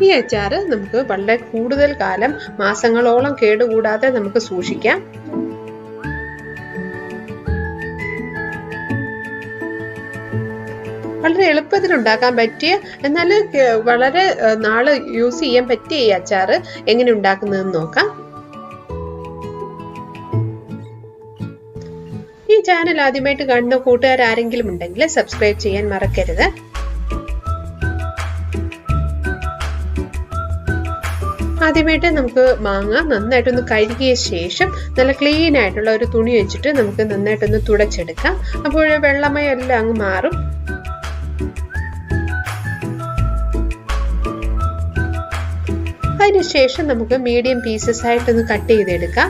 ഈ അച്ചാർ നമുക്ക് വളരെ കൂടുതൽ കാലം മാസങ്ങളോളം കേടുകൂടാതെ നമുക്ക് സൂക്ഷിക്കാം. വളരെ എളുപ്പത്തിൽ ഉണ്ടാക്കാൻ പറ്റിയ എന്നാൽ വളരെ നാള് യൂസ് ചെയ്യാൻ പറ്റിയ ഈ അച്ചാർ എങ്ങനെ ഉണ്ടാക്കുന്നതെന്ന് നോക്കാം. ഈ ചാനൽ ആദ്യമായിട്ട് കാണുന്ന കൂട്ടുകാർ ആരെങ്കിലും ഉണ്ടെങ്കിൽ സബ്സ്ക്രൈബ് ചെയ്യാൻ മറക്കരുത്. ആദ്യമായിട്ട് നമുക്ക് മാങ്ങ നന്നായിട്ടൊന്ന് കഴുകിയ ശേഷം നല്ല ക്ലീൻ ആയിട്ടുള്ള ഒരു തുണി വെച്ചിട്ട് നമുക്ക് നന്നായിട്ടൊന്ന് തുടച്ചെടുക്കാം. അപ്പോൾ വെള്ളമയം എല്ലാം അങ്ങ് മാറും. അതിനുശേഷം നമുക്ക് മീഡിയം പീസസ് ആയിട്ടൊന്ന് കട്ട് ചെയ്തെടുക്കാം.